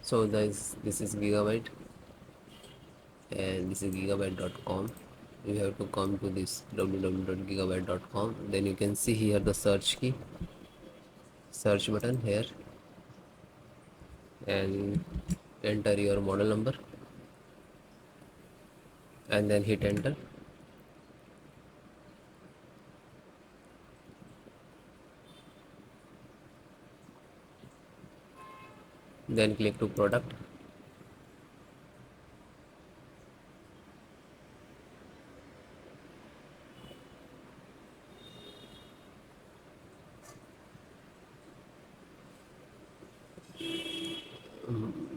So this is Gigabyte, and this is gigabyte.com. You have to come to this www.gigabyte.com. Then you can see here the search key, search button here, and enter your model number and then hit enter. Then click to product.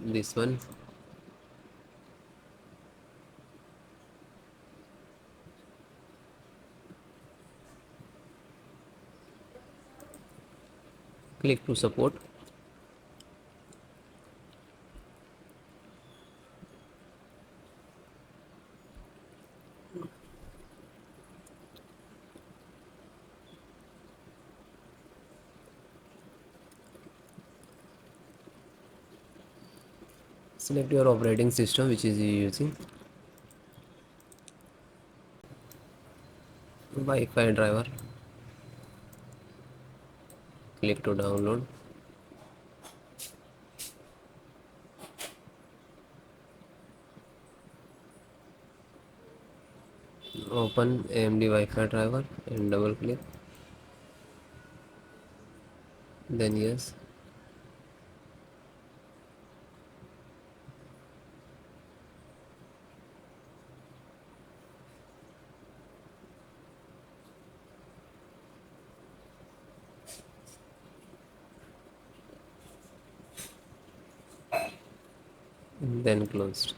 This one. Click to support. Select your operating system which is you using. Wi-Fi driver. Click to download. Open AMD Wi-Fi driver and double click. Then yes. Then closed.